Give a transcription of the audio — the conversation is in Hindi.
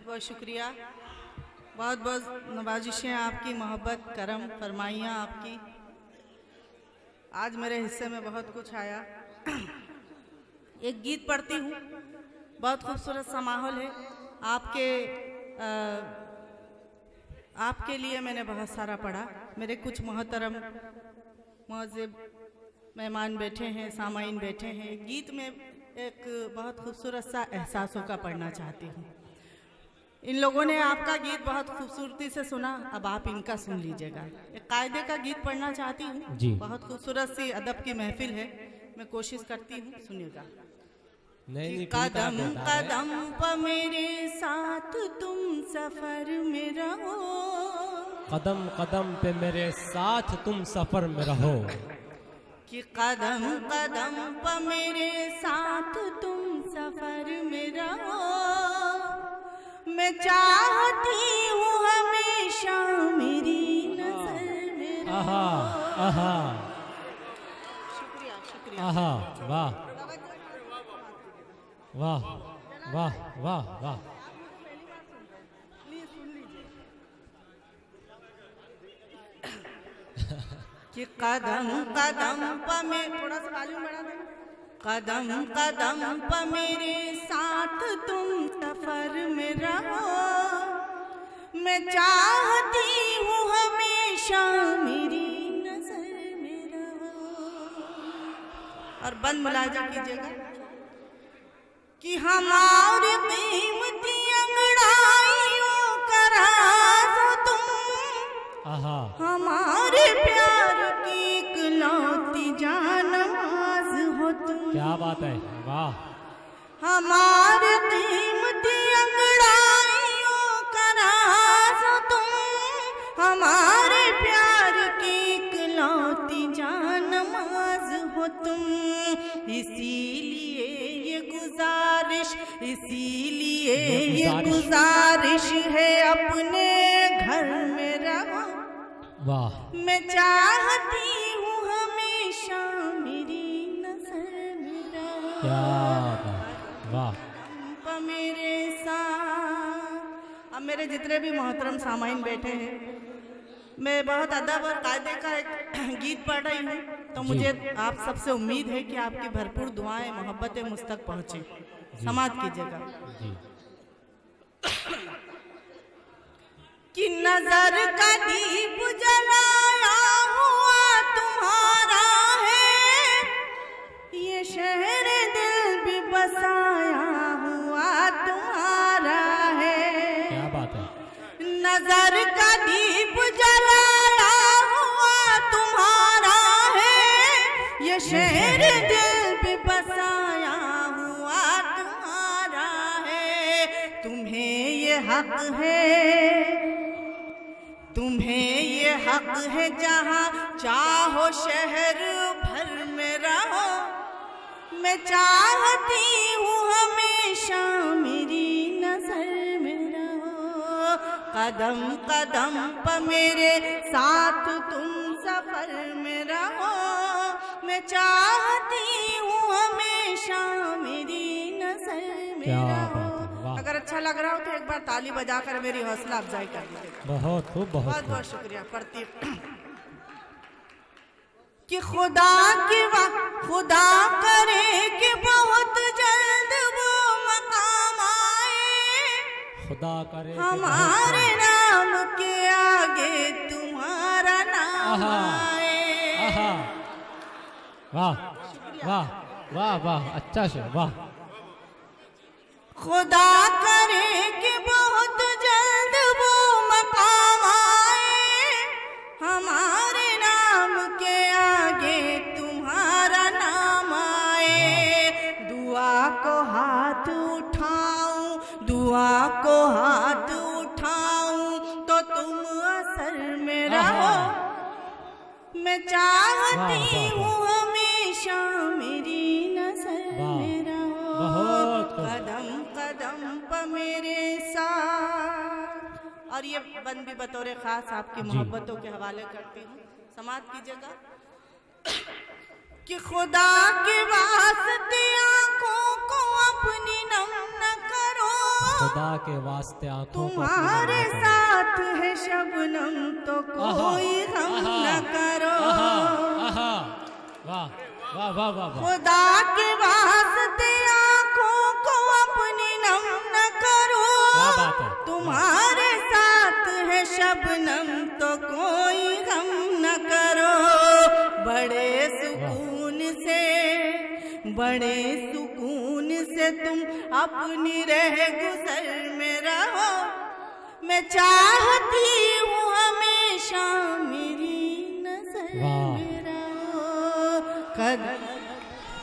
बहुत शुक्रिया, बहुत बहुत नवाजिशें आपकी, मोहब्बत करम फरमाइयाँ आपकी। आज मेरे हिस्से में बहुत कुछ आया। एक गीत पढ़ती हूँ, बहुत खूबसूरत सा माहौल है। आपके लिए मैंने बहुत सारा पढ़ा। मेरे कुछ मोहतरम मुअज़्ज़िब मेहमान बैठे हैं, सामाईन बैठे हैं। गीत में एक बहुत खूबसूरत सा एहसासों का पढ़ना चाहती हूँ। इन लोगों ने आपका गीत बहुत खूबसूरती से सुना, अब आप इनका सुन लीजिएगा। एक कायदे का गीत पढ़ना चाहती हूँ, बहुत खूबसूरत सी अदब की महफिल है, मैं कोशिश करती हूँ, सुनिएगा। कदम कदम पर मेरे साथ तुम सफर में रहो, कदम कदम पे मेरे साथ तुम सफर में रहो, कि कदम कदम पर मेरे साथ तुम सफर में रहो। मैं चाहती हूँ हमेशा मेरी नजर में रहो। आहा आहा शुक्रिया शुक्रिया। आहा, वाह वाह वाह वाह वाह। कि कदम कदम पर मैं थोड़ा सा वॉल्यूम बढ़ा देना। कदम कदम पर मेरे साथ तुम सफर में रहो। मैं चाहती हूँ हमेशा मेरी नजर में रहो। और बंद मुलाजा कीजिएगा कि हमारी कीमती अंगड़ाइयों का राज हो तुम, हमारे प्यार की इकलौती जानमाज हो तुम। क्या बात है, वाह। हमारे कीमती अंगड़ाइयों का राज हो तुम, हमारे प्यार की इकलौती जानमाज हो तुम। इसीलिए ये गुजारिश है अपने घर में रहो। वाह। मैं चाहती हूँ हमेशा मेरी नजर में रहो। क्या वाह। मेरे साथ अब मेरे जितने भी मोहतरम सामाइन बैठे हैं, मैं बहुत अदब और कायदे का एक गीत पढ़ रही हूँ, तो मुझे आप सबसे उम्मीद है कि आपकी भरपूर दुआएं मोहब्बतें मुझ तक पहुँचे। समात कीजिएगा कि नजर का दीप जलाया हुआ तुम्हारा है, ये शहर दिल भी बसाया हुआ तुम्हारा है। क्या बात है। नजर का दीप जलाया हुआ तुम्हारा है, ये शहर दिल भी बसाया हुआ तुम्हारा है। तुम्हें ये हक है जहाँ चाहो शहर भर में रहो। मैं चाहती हूँ हमेशा मेरी नजर में रहो। कदम कदम पर मेरे साथ तुम सफर में रहो। मैं चाहती हूँ हमेशा मेरी नजर में रहो। अगर अच्छा लग रहा हो तो एक बार ताली बजाकर मेरी हौसला अफजाई कर दीजिए। बहुत खूब, बहुत बहुत शुक्रिया। पढ़ती कि खुदा करे कि बहुत जल्द वो मकाम आए, खुदा करे हमारे नाम के आगे तुम्हारा नाम आए। आहा, वाह वाह वाह वाह, अच्छा से वाह। खुदा करे कि बहुत जल्द वो मकाम आए, हमारे नाम के आगे तुम्हारा नाम आए। दुआ को हाथ उठाऊं तो तुम असर में रहो। मैं चाहती हूँ हमेशा मेरी नजर में रहो। कदम कदम पर मेरे साथ। और ये बंद भी बतौर खास आपकी मोहब्बतों के हवाले करती हूँ, समात कीजिएगा कि खुदा के वास्ते आंखों को अपनी नम न करो। खुदा के वास्ते आंखों को तुम्हारे साथ है शबनम तो कोई गम न करो। वाह वाह वाह वाह। खुदा के वास्ते आंखों को अपनी नम न करो। तुम्हारे साथ है शबनम तो कोई गम न करो। बड़े सुकून से तुम अपनी रह गुजर में रहो। मैं चाहती हूँ हमेशा मेरी नजर में